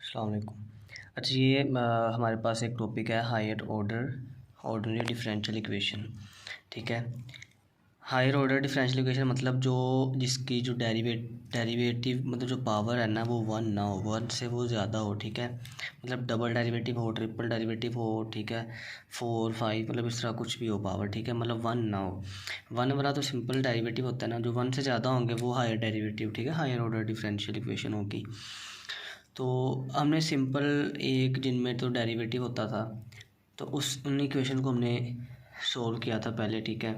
अस्सलाम वालेकुम। अच्छा ये हमारे पास एक टॉपिक है higher order ordinary differential equation. ठीक है, हायर ऑर्डर डिफरेंशियल इक्वेशन मतलब जो जिसकी जो डेरिवेटिव मतलब जो पावर है ना वो वन ना हो, वन से वो ज़्यादा हो। ठीक है, मतलब डबल डेरिवेटिव हो, ट्रिपल डेरिवेटिव हो। ठीक है, फोर फाइव मतलब इस तरह कुछ भी हो पावर। ठीक है, मतलब वन ना हो। वन वाला तो सिंपल डेरिवेटिव होता है ना, जो वन से ज़्यादा होंगे वो हायर डेरिवेटिव। ठीक है, हायर ऑर्डर डिफरेंशियल इक्वेशन होगी। तो हमने सिंपल एक जिनमें तो डेरिवेटिव होता था, तो उन इक्वेशन को हमने सोल्व किया था पहले। ठीक है,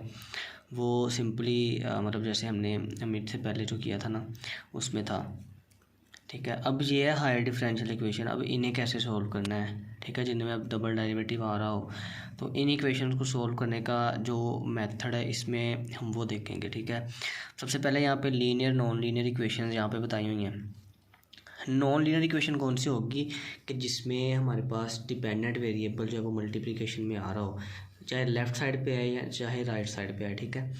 वो सिंपली मतलब जैसे हमने मिड से पहले जो किया था ना उसमें था। ठीक है, अब ये है हायर डिफरेंशियल इक्वेशन। अब इन्हें कैसे सोल्व करना है। ठीक है, जिनमें अब डबल डेरिवेटिव आ रहा हो तो इन इक्वेशन को सोल्व करने का जो मेथड है इसमें हम वो देखेंगे। ठीक है, सबसे पहले यहाँ पे लीनियर नॉन लीनियर इक्वेशन यहाँ पे बताई हुई हैं। नॉन लीनियर इक्वेशन कौन सी होगी कि जिसमें हमारे पास डिपेंडेंट वेरिएबल जो है वो मल्टीप्लिकेशन में आ रहा हो, चाहे लेफ़्ट साइड पे आए या चाहे राइट साइड पे आए। ठीक है,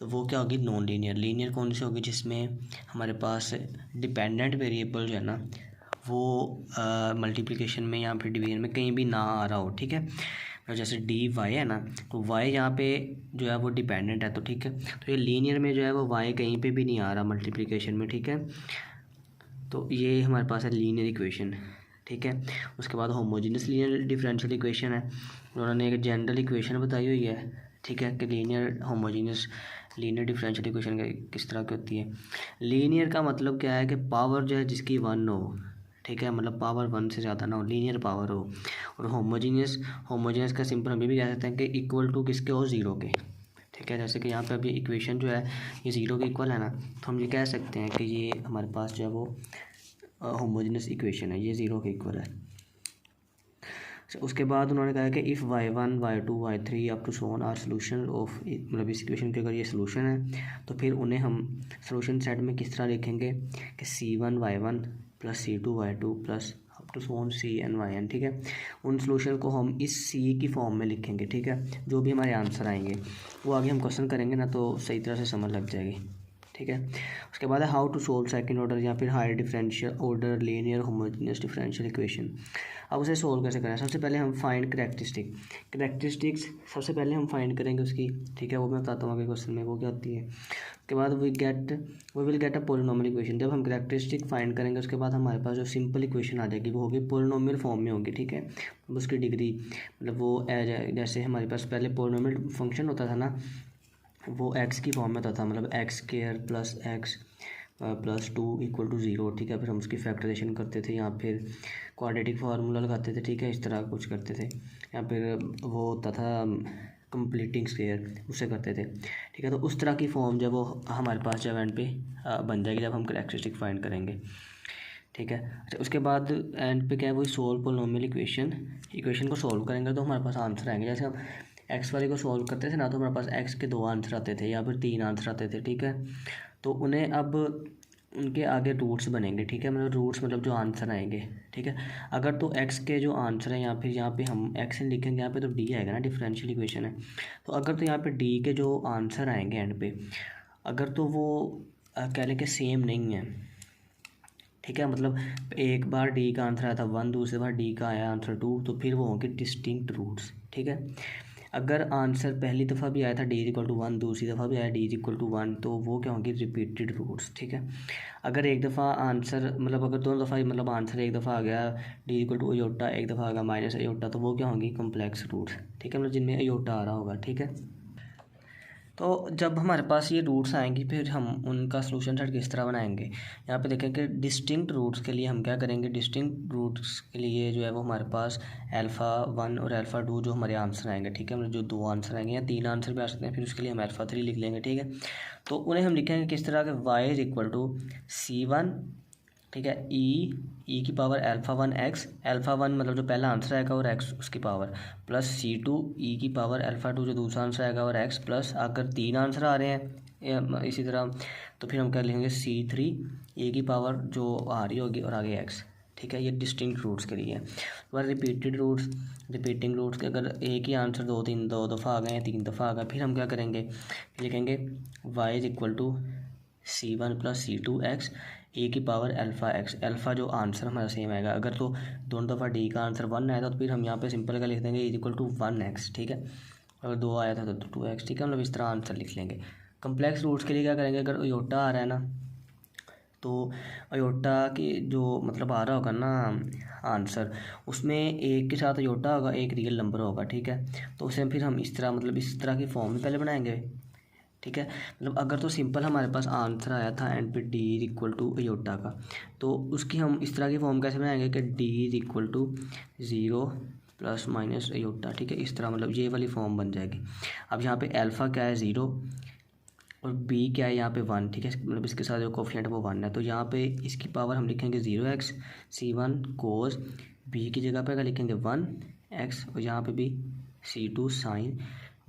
तो वो क्या होगी नॉन लीनियर। लीनियर कौन सी होगी जिसमें हमारे पास डिपेंडेंट वेरिएबल जो है ना वो मल्टीप्लिकेशन में या फिर डिवीजन में कहीं भी ना आ रहा हो। ठीक है, तो जैसे डी वाई है ना, तो वाई यहाँ पे जो है वो डिपेंडेंट है। तो ठीक है, तो ये लीनियर में जो है वो वाई कहीं पे भी नहीं आ रहा मल्टीप्लिकेशन में। ठीक है, तो ये हमारे पास है लीनियर इक्वेशन। ठीक है, उसके बाद होमोजेनियस लीनियर डिफरेंशियल इक्वेशन है। उन्होंने एक जनरल इक्वेशन बताई हुई है। ठीक है, कि linear homogeneous linear differential equation किस तरह की होती है। लीनियर का मतलब क्या है कि पावर जो है जिसकी वन हो। ठीक है, मतलब पावर वन से ज़्यादा ना हो, लीनियर पावर हो। और होमोजेनियस का सिंपल हम ये भी कह सकते हैं कि इक्वल टू किसके हो, ज़ीरो के। ठीक है, जैसे कि यहाँ पे अभी इक्वेशन जो है ये ज़ीरो के इक्वल है ना, तो हम ये कह सकते हैं कि ये हमारे पास जो है वो होमोजेनियस इक्वेशन है, ये ज़ीरो के इक्वल है। उसके बाद उन्होंने कहा कि if y1 y2 y3 up to so on are solution of, मतलब इस इक्वेशन के अगर ये सोल्यूशन है तो फिर उन्हें हम सोल्यूशन सेट में किस तरह लिखेंगे कि c1 y1 plus c2 y2 plus up to so on cn yn। ठीक है, उन सोल्यूशन को हम इस c की फॉर्म में लिखेंगे। ठीक है, जो भी हमारे आंसर आएंगे वो आगे हम क्वेश्चन करेंगे ना तो सही तरह से समझ लग जाएगी। ठीक है, उसके बाद है how to solve second order या फिर higher differential order linear homogeneous differential equation. अब उसे सोल्व कैसे करें। सबसे पहले हम फाइंड करेक्टरिस्टिक्स सबसे पहले हम फाइंड करेंगे उसकी। ठीक है, वो मैं बताता हूँ आगे क्वेश्चन में वो क्या होती है। उसके बाद we will get a polynomial equation. जब हम करेक्टरिस्टिक फाइंड करेंगे उसके बाद हमारे पास जो सिंपल इक्वेशन आ जाएगी वो होगी पोलिनोमियल फॉर्म में होगी। ठीक है, उसकी डिग्री मतलब वो जैसे हमारे पास पहले पोलिनोमियल फंक्शन होता था ना, वो एक्स की फॉर्म में होता था, मतलब x square plus x plus two equal to zero. ठीक है, फिर हम उसकी फैक्टराइजेशन करते थे या फिर क्वाड्रेटिक फार्मूला लगाते थे। ठीक है, इस तरह कुछ करते थे, या फिर वो होता था कंप्लीटिंग स्क्वायर, उससे करते थे। ठीक है, तो उस तरह की फॉर्म जब वो हमारे पास जब एंड पे बन जाएगी जब हम करेक्टरिस्टिक फाइंड करेंगे। ठीक है, अच्छा उसके बाद एंड पे क्या है वही सोल्व पोलिनोमियल इक्वेशन को सोल्व करेंगे तो हमारे पास आंसर आएंगे। जैसे हम एक्स वाले को सोल्व करते थे ना तो हमारे पास एक्स के दो आंसर आते थे या फिर तीन आंसर आते थे। ठीक है, तो उन्हें अब उनके आगे रूट्स बनेंगे। ठीक है, मतलब रूट्स मतलब जो आंसर आएंगे। ठीक है, अगर तो एक्स के जो आंसर हैं या फिर यहाँ पे हम एक्स लिखेंगे, यहाँ पे तो डी आएगा ना, डिफरेंशियल इक्वेशन है। तो अगर तो यहाँ पे डी के जो आंसर आएंगे एंड पे, अगर तो वो कह लें कि सेम नहीं है। ठीक है, मतलब एक बार डी का आंसर आया था वन, दूसरी बार डी का आया आंसर टू, तो फिर वो होंगे डिस्टिंक्ट रूट्स। ठीक है, अगर आंसर पहली दफ़ा भी आया था डी इक्वल टू वन, दूसरी दफ़ा भी आया डी इक्वल टू वन, तो वो क्या होंगे रिपीटेड रूट्स। ठीक है, अगर एक दफ़ा आंसर मतलब अगर दोनों दफ़ा मतलब आंसर एक दफ़ा आ गया डी इक्वल टू अयोटा, एक दफ़ा आ गया माइनस अयोटा, तो वो क्या होंगी कम्प्लेक्स रूट्स। ठीक है, मतलब जिनमें अयोटा आ रहा होगा। ठीक है, तो जब हमारे पास ये रूट्स आएंगी फिर हम उनका सलूशन सेट किस तरह बनाएंगे। यहाँ पे देखें कि डिस्टिंक्ट रूट्स के लिए हम क्या करेंगे, डिस्टिंक्ट रूट्स के लिए जो है वो हमारे पास अल्फ़ा वन और अल्फ़ा टू जो हमारे आंसर आएंगे। ठीक है, मतलब जो दो आंसर आएंगे या तीन आंसर भी आ सकते हैं, फिर उसके लिए हम अल्फ़ा थ्री लिख लेंगे। ठीक है, तो उन्हें हम लिखेंगे किस तरह के y is equal to C one. ठीक है, ई की power alpha one x, alpha one मतलब जो पहला आंसर आएगा और एक्स उसकी पावर, प्लस सी टू ई की पावर अल्फ़ा टू जो दूसरा आंसर आएगा और एक्स, प्लस अगर तीन आंसर आ रहे हैं इसी तरह तो फिर हम क्या लिखेंगे सी थ्री ए की पावर जो आ रही होगी और आगे एक्स। ठीक है, ये डिस्टिंक्ट रूट्स के लिए है। और रिपीटिंग रूट्स के अगर एक ही आंसर दो दफ़ा आ गए हैं, तीन दफ़ा आ गए, फिर हम क्या करेंगे, लिखेंगे Y is equal to C one plus C two X e की पावर अल्फ़ा एक्स, अल्फ़ा जो आंसर हमारा सेम आएगा। अगर तो दोनों दफ़ा डी का आंसर 1 आया था तो फिर हम यहाँ पे सिंपल का लिख देंगे इज इक्वल टू 1x, ठीक है। अगर 2 आया था तो 2x, ठीक है। मतलब इस तरह आंसर लिख लेंगे। कम्प्लेक्स रूट्स के लिए क्या करेंगे, अगर अयोटा आ रहा है ना तो अयोटा की जो मतलब आ रहा होगा ना आंसर, उसमें एक के साथ अयोटा होगा, एक रियल नंबर होगा, ठीक है। तो उसे फिर हम इस तरह मतलब इस तरह की फॉर्म में पहले बनाएंगे, ठीक है। मतलब अगर तो सिंपल हमारे पास आंसर आया था एंड पे D is equal to aorta का, तो उसकी हम इस तरह की फॉर्म कैसे बनाएंगे कि D is equal to 0 plus minus iota, ठीक है। इस तरह मतलब ये वाली फॉर्म बन जाएगी। अब यहाँ पे अल्फ़ा क्या है 0 और बी क्या है यहाँ पे 1, ठीक है। मतलब इसके साथ जो कोफिशिएंट वो 1 है, तो यहाँ पे इसकी पावर हम लिखेंगे 0x c1 कोस, बी की जगह पे क्या लिखेंगे 1x और यहाँ पे भी c2 साइन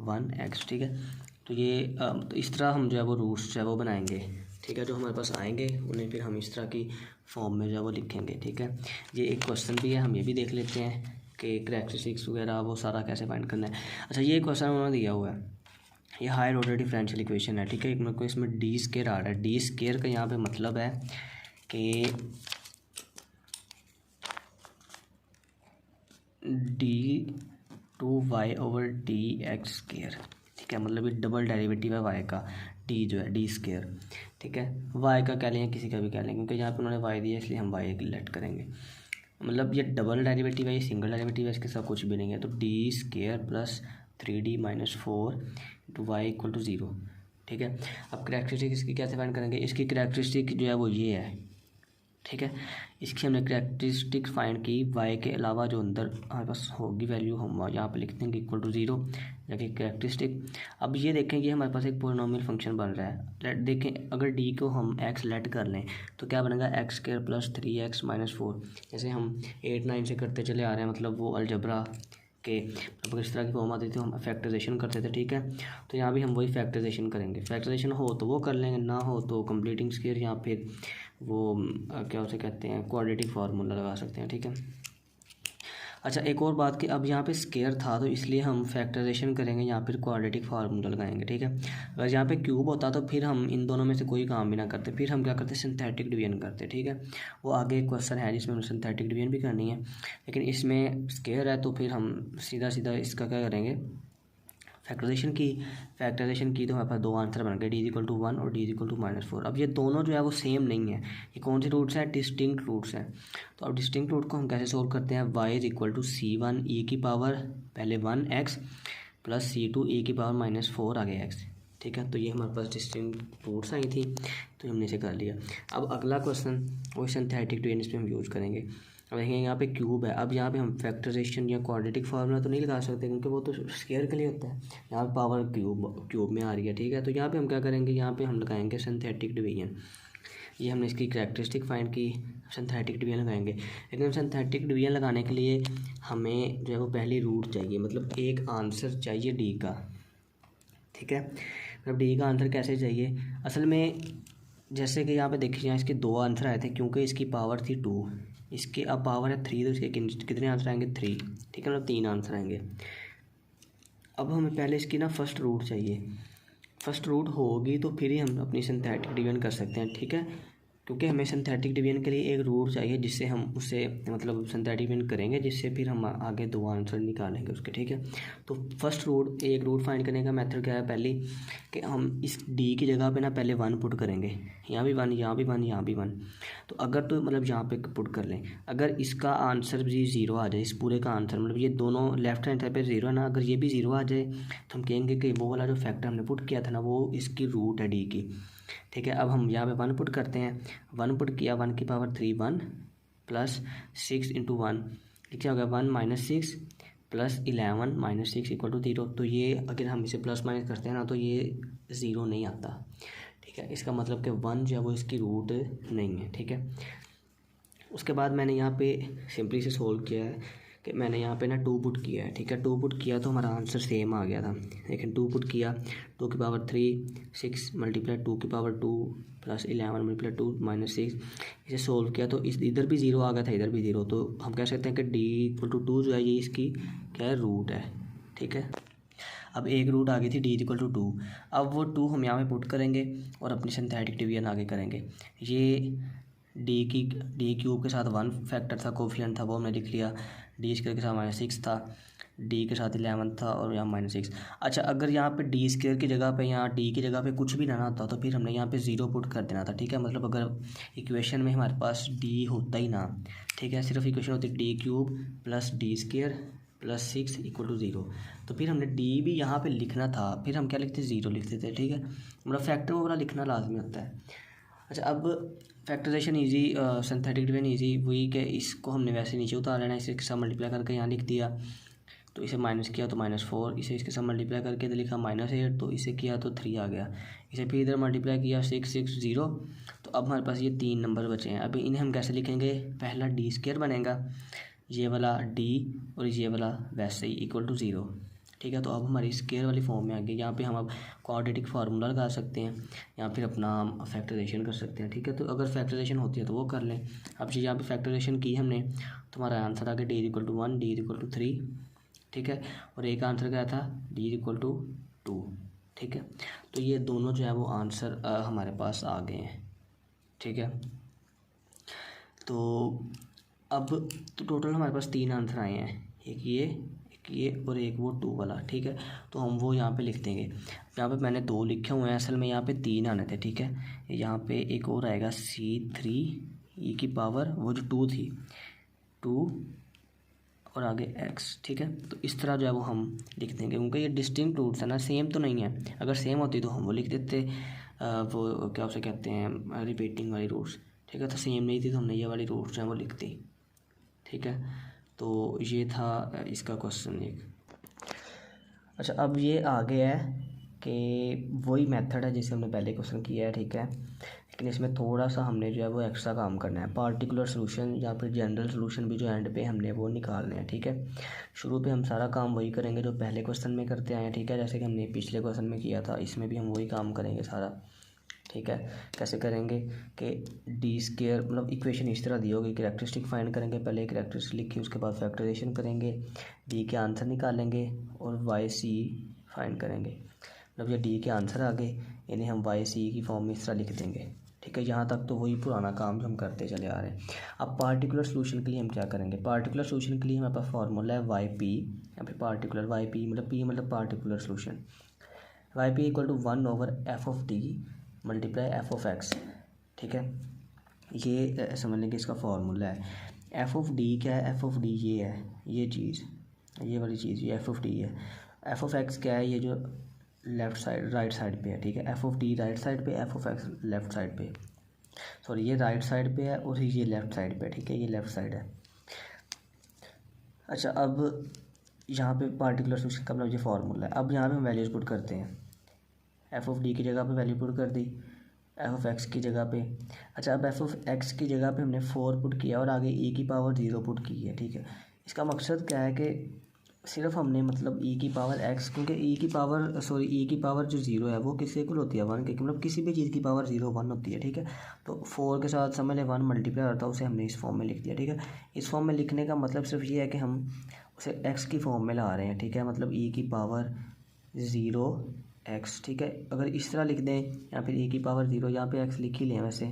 1x, ठीक है। तो ये तो इस तरह हम जो है वो रूट्स जो है वो बनाएंगे, ठीक है। जो हमारे पास आएंगे उन्हें फिर हम इस तरह की फॉर्म में जो है वो लिखेंगे, ठीक है। ये एक क्वेश्चन भी है, हम ये भी देख लेते हैं कि करैक्टरिस्टिक्स वगैरह वो सारा कैसे फाइंड करना है। अच्छा, ये क्वेश्चन उन्होंने दिया हुआ है, ये हायर ऑर्डर डिफरेंशियल इक्वेशन है, ठीक है। मेरे को इसमें डी स्केयर आ रहा है। डी स्केयर का यहाँ पे मतलब है कि d two y over d x square, ठीक है। मतलब ये डबल डेरिवेटिव है वाई का, डी जो है डी स्केयर, ठीक है। वाई का कह लें किसी का भी कह लें, क्योंकि यहाँ पे उन्होंने वाई दिया इसलिए हम वाई लेट करेंगे। मतलब ये डबल डेरिवेटिव है, ये सिंगल डेरिवेटिव है, इसके साथ कुछ भी नहीं है। तो D square plus 3d minus 4 into y equal to 0, ठीक है। अब करैक्टरिस्टिक इसकी कैसे फाइंड करेंगे, इसकी करैक्टरिस्टिक जो है वो ये है, ठीक है। इसकी हमने करैक्टरिस्टिक फाइंड की, वाई के अलावा जो अंदर हमारे पास होगी वैल्यू हम यहाँ पे लिख देंगे इक्वल टू 0, जाके करैक्टरिस्टिक। अब ये देखें कि हमारे पास एक पोलिनोमियल फंक्शन बन रहा है। देखें अगर डी को हम एक्स लेट कर लें तो क्या बनेगा x square plus 3x minus 4। जैसे हम 8-9 से करते चले आ रहे हैं, मतलब वो अलजबरा के मतलब इस तरह की फॉर्म आती थी, हम फैक्टराइजेशन करते थे, ठीक है। तो यहाँ भी हम वही फैक्टराइजेशन करेंगे। फैक्टराइजेशन हो तो वो कर लेंगे, ना हो तो कंप्लीटिंग स्क्वायर या फिर वो क्या उसे कहते हैं क्वाड्रेटिक फार्मूला लगा सकते हैं, ठीक है। अच्छा, एक और बात कि अब यहाँ पे स्केयर था तो इसलिए हम फैक्टराइजेशन करेंगे, यहाँ फिर क्वाड्रेटिक फार्मूला लगाएंगे, ठीक है। अगर यहाँ पे क्यूब होता तो फिर हम इन दोनों में से कोई काम भी ना करते, फिर हम क्या करते सिंथेटिक डिवीजन करते, ठीक है। वो आगे एक क्वेश्चन है जिसमें हमें सिंथेटिक डिवीजन भी करनी है, लेकिन इसमें स्केयर है तो फिर हम सीधा सीधा इसका क्या करेंगे फैक्टराइजेशन की तो हमारे पास दो आंसर बन गए, डी इक्वल टू 1 और डी इक्वल टू -4। अब ये दोनों जो है वो सेम नहीं है, ये कौन से रूट्स हैं, डिस्टिंक्ट रूट्स हैं। तो अब डिस्टिंक्ट रूट को हम कैसे सोल्व करते हैं, y is equal to c1 e की पावर पहले 1x प्लस c2 e की पावर -4 आगे x, ठीक है। तो ये हमारे पास डिस्टिंक्ट रूट्स आई थी तो हमने इसे कर लिया। अब अगला क्वेश्चन वो सिंथेटिक डिवीजन इस पर हम यूज़ करेंगे। अब देखेंगे यहाँ पे क्यूब है, अब यहाँ पे हम फैक्टराइजेशन या क्वाड्रेटिक फार्मूला तो नहीं लगा सकते क्योंकि वो तो स्क्वायर के लिए होता है। यहाँ पे पावर क्यूब में आ रही है, ठीक है। तो यहाँ पे हम क्या करेंगे, यहाँ पे हम लगाएंगे सिंथेटिक डिवीजन। ये हमने इसकी करैक्टरिस्टिक फाइंड की, सिंथेटिक डिवीजन लगाएंगे। लेकिन सिंथेटिक डिवीजन लगाने के लिए हमें जो है वो पहली रूट चाहिए, मतलब एक आंसर चाहिए डी का, ठीक है। मतलब डी का आंसर कैसे चाहिए, असल में जैसे कि यहाँ पे देखिए इसके दो आंसर आए थे क्योंकि इसकी पावर थी 2, इसके अब पावर है 3, तो इसके कितने आंसर आएंगे 3, ठीक है। मतलब 3 आंसर आएंगे। अब हमें पहले इसकी ना फर्स्ट रूट चाहिए, फर्स्ट रूट होगी तो फिर ही हम अपनी सिंथेटिक डिवीजन कर सकते हैं, ठीक है। क्योंकि हमें सिंथेटिक डिवीजन के लिए एक रूट चाहिए जिससे हम उससे मतलब सिंथेटिक डिवीजन करेंगे, जिससे फिर हम आगे दो आंसर निकालेंगे उसके, ठीक है। तो फर्स्ट रूट एक रूट फाइंड करने का मेथड क्या है, पहले कि हम इस डी की जगह पे ना पहले 1 पुट करेंगे, यहाँ भी 1, यहाँ भी 1, यहाँ भी 1। तो अगर तो मतलब यहाँ पे पुट कर लें, अगर इसका आंसर भी 0 आ जाए, इस पूरे का आंसर मतलब ये दोनों लेफ्ट हैंड साइड पे 0 है ना, अगर ये भी 0 आ जाए तो हम कहेंगे कि वो वाला जो फैक्टर हमने पुट किया था ना वो इसकी रूट है डी की, ठीक है। अब हम यहाँ पे 1 पुट करते हैं, 1 पुट किया, 1 की पावर 3 1 प्लस 6 इंटू 1 क्या हो गया 1 minus 6 plus 11 minus 6 equal to 0। तो ये अगर हम इसे प्लस माइनस करते हैं ना तो ये 0 नहीं आता, ठीक है। इसका मतलब कि 1 जो है वो इसकी रूट नहीं है, ठीक है। उसके बाद मैंने यहाँ पे सिंपली से सोल्व किया है कि मैंने यहाँ पे ना 2 पुट किया है, ठीक है। 2 पुट किया तो हमारा आंसर सेम आ गया था, लेकिन 2 पुट किया 2 की पावर 3 6 मल्टीप्लाई 2 की पावर 2 प्लस 11 मल्टीप्लाई 2 माइनस 6, इसे सोल्व किया तो इस इधर भी 0 आ गया था, इधर भी 0। तो हम कह सकते हैं कि डी इक्वल टू 2 जो है ये इसकी क्या है रूट है, ठीक है। अब एक रूट आ गई थी डी इक्वल टू 2, अब वो 2 हम यहाँ पे पुट करेंगे और अपनी सिंथेटिक डिवीजन आगे करेंगे। ये डी क्यूब के साथ 1 फैक्टर था, कोफिशिएंट था, वो हमने लिख लिया। डी स्क्वायर के साथ -6 था, डी के साथ 11 था और यहाँ -6। अच्छा, अगर यहाँ पे डी स्क्वायर की जगह पे, यहाँ डी की जगह पे कुछ भी रहना होता तो फिर हमने यहाँ पे 0 पुट कर देना था, ठीक है। मतलब अगर इक्वेशन में हमारे पास डी होता ही ना, ठीक है, सिर्फ इक्वेशन होती D cube plus D square plus 6 equal to 0, तो फिर हमने डी भी यहाँ पे लिखना था, फिर हम क्या लिखते 0 लिखते थे, ठीक है। मतलब फैक्टर वाला लिखना लाजमी होता है। अच्छा, अब factorization easy, synthetic division easy, वही कि इसको हमने वैसे नीचे उतार लेना, इसे इसके साथ मल्टीप्लाई करके यहाँ लिख दिया, तो इसे माइनस किया तो -4, इसे इसके साथ मल्टीप्लाई करके इधर लिखा -8, तो इसे किया तो 3 आ गया, इसे फिर इधर मल्टीप्लाई किया 6 6 0, तो अब हमारे पास ये 3 नंबर बचे हैं। अभी इन्हें हम कैसे लिखेंगे, पहला डी स्क्वायर बनेगा, ये वाला डी और ये वाला वैसे ही इक्वल टू 0, ठीक है। तो अब हमारी स्क्वायर वाली फॉर्म में आ गई। यहाँ पे हम अब क्वाड्रेटिक फार्मूला लगा सकते हैं या फिर अपना फैक्टराइजेशन कर सकते हैं, ठीक है। तो अगर फैक्टराइजेशन होती है तो वो कर लें। अब यहाँ पे फैक्टराइजेशन की हमने, तो हमारा आंसर आ गया D equal to 1, D equal to 3, ठीक है। और एक आंसर क्या था, डी इक्वल टू 2, ठीक है। तो ये दोनों जो है वो आंसर हमारे पास आ गए हैं, ठीक है। तो अब तो टोटल हमारे पास 3 आंसर आए हैं, एक ये और एक वो 2 वाला, ठीक है। तो हम वो यहाँ पे लिख देंगे। यहाँ पे मैंने 2 लिखे हुए हैं, असल में यहाँ पे 3 आने थे, ठीक है। यहाँ पे एक और आएगा C3 की पावर वो जो 2 थी, 2 और आगे x, ठीक है। तो इस तरह जो है वो हम लिख देंगे, क्योंकि ये डिस्टिंक्ट रूट्स है ना, सेम तो नहीं है। अगर सेम होती तो हम वो लिख देते, वो क्या उसे कहते हैं, रिपीटिंग वाली रूट्स, ठीक है। तो सेम नहीं थी तो हमने ये वाली रूट्स जो है वो लिख दी, ठीक है। तो ये था इसका क्वेश्चन एक। अच्छा, अब ये आ गया है कि वही मेथड है जिसे हमने पहले क्वेश्चन किया है, ठीक है, लेकिन इसमें थोड़ा सा हमने जो है वो एक्स्ट्रा काम करना है। पार्टिकुलर सोल्यूशन या फिर जनरल सोल्यूशन भी जो एंड पे हमने वो निकालने हैं, ठीक है। शुरू पे हम सारा काम वही करेंगे जो पहले क्वेश्चन में करते आए हैं, ठीक है। जैसे कि हमने पिछले क्वेश्चन में किया था, इसमें भी हम वही काम करेंगे सारा, ठीक है। कैसे करेंगे कि डी स्क्वायर, मतलब इक्वेशन इस तरह दी होगी, कैरेक्टरिस्टिक फाइंड करेंगे, पहले कैरेक्टरिस्टिक लिखी, उसके बाद फैक्टराइजेशन करेंगे, डी के आंसर निकालेंगे और वाई सी फाइंड करेंगे। मतलब ये डी के आंसर आ गए, इन्हें हम वाई सी की फॉर्म में इस तरह लिख देंगे, ठीक है। यहाँ तक तो वही पुराना काम जो हम करते चले आ रहे हैं। अब पार्टिकुलर सोल्यूशन के लिए हम क्या करेंगे, पार्टिकुलर सोल्यूशन के लिए हमारे पास फार्मूला है वाई पी, या फिर पार्टिकुलर वाई पी मतलब पी मतलब particular solution, y p equal to 1/f(d) multiply f(x), ठीक है। ये समझ लेंगे इसका फार्मूला है। f(d) क्या है, f(d) ये है, ये चीज़, ये वाली चीज़, ये f(d) है। f(x) क्या है, ये जो लेफ़्ट साइड राइट साइड पे है, ठीक है। f(d) राइट साइड पे, f(x) लेफ़्ट साइड पे, सॉरी ये राइट साइड पे है और ये लेफ़्ट साइड पे, ठीक है, ये लेफ़्ट साइड है। अच्छा, अब यहाँ पे पार्टिकुलर सोल्यूशन का मतलब ये फार्मूला है। अब यहाँ पे हम वैल्यूज पुट करते हैं, f(d) की जगह पे वैल्यू पुट कर दी, f(x) की जगह पे। अच्छा, अब f(x) की जगह पे हमने 4 पुट किया और आगे e की पावर 0 पुट की है, ठीक है। इसका मकसद क्या है कि सिर्फ हमने मतलब e की पावर x, क्योंकि e की पावर जो 0 है वो किससे इक्वल होती है, 1 के, मतलब किसी भी चीज़ की पावर 0 1 होती है, ठीक है। तो 4 के साथ समझ लें 1 मल्टीप्लाई होता है, उसे हमने इस फॉर्म में लिख दिया, ठीक है। इस फॉर्म में लिखने का मतलब सिर्फ ये है कि हम उसे x की फॉर्म में ला रहे हैं, ठीक है। मतलब e की पावर 0x, ठीक है। अगर इस तरह लिख दें या फिर e की पावर 0, यहाँ पे x लिख ही लें वैसे,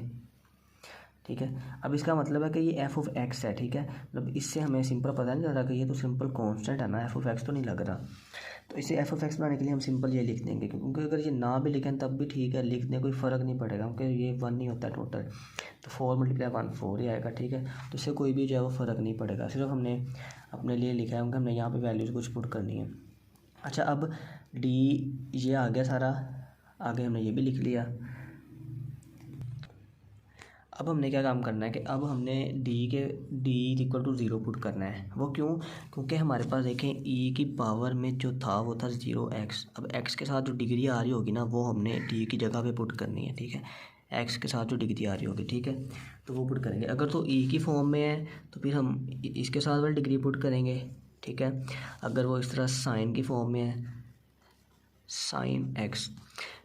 ठीक है। अब इसका मतलब है कि ये f(x) है, ठीक है। मतलब इससे हमें सिंपल पता नहीं चल रहा कि ये तो सिंपल कांस्टेंट है ना, f(x) तो नहीं लग रहा। तो इसे f(x) बनाने के लिए हम सिंपल ये लिख देंगे, क्योंकि अगर ये ना भी लिखें तब भी ठीक है, लिख दें, कोई फ़र्क नहीं पड़ेगा, क्योंकि ये 1 नहीं होता टोटल। तो 4 × 1 4 ही आएगा, ठीक है। तो इससे कोई भी जो है वो फ़र्क नहीं पड़ेगा, सिर्फ हमने अपने लिए लिखा है, क्योंकि हमने यहाँ पर वैल्यूज़ कुछ पुट करनी है। अच्छा, अब डी ये आ गया सारा, आगे हमने ये भी लिख लिया। अब हमने क्या काम करना है कि अब हमने डी इक्वल टू 0 पुट करना है। वो क्यों, क्योंकि हमारे पास देखें ई की पावर में जो था वो था 0x। अब x के साथ जो डिग्री आ रही होगी ना वो हमने डी की जगह पे पुट करनी है, ठीक है। x के साथ जो डिग्री आ रही होगी, ठीक है, तो वो पुट करेंगे। अगर तो ई की फॉर्म में है तो फिर हम इसके साथ वाली डिग्री पुट करेंगे, ठीक है। अगर वो इस तरह साइन की फॉर्म में है, साइन x,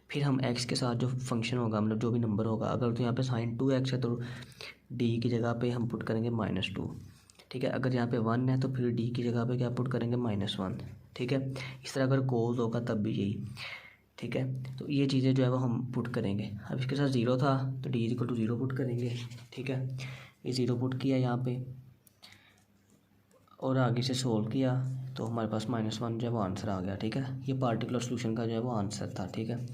फिर हम x के साथ जो फंक्शन होगा, मतलब जो भी नंबर होगा, अगर तो यहाँ पे sin 2x है तो d की जगह पे हम पुट करेंगे -2, ठीक है। अगर यहाँ पे 1 है तो फिर d की जगह पे क्या पुट करेंगे -1, ठीक है। इस तरह अगर कोस होगा तब भी यही, ठीक है। तो ये चीज़ें जो है वो हम पुट करेंगे। अब इसके साथ ज़ीरो था तो D equal to zero put करेंगे, ठीक है। ये ज़ीरो पुट किया यहाँ पे और आगे से सोल्व किया तो हमारे पास -1 जो है वो आंसर आ गया, ठीक है। ये पार्टिकुलर सोल्यूशन का जो है वो आंसर था, ठीक है।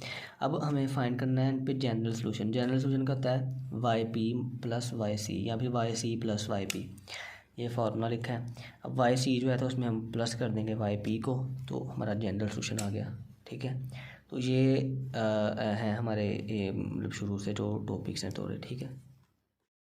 अब हमें फाइंड करना है पे जनरल सोल्यूशन। जनरल सोल्यूशन का होता है Y P plus Y C या फिर Y C plus Y P, ये फार्मूला लिखा है। अब वाई सी जो है तो उसमें हम प्लस कर देंगे वाई पी को, तो हमारा जनरल सोल्यूशन आ गया, ठीक है। तो ये है हमारे मतलब शुरू से जो टॉपिक्स हैं तो ठीक है।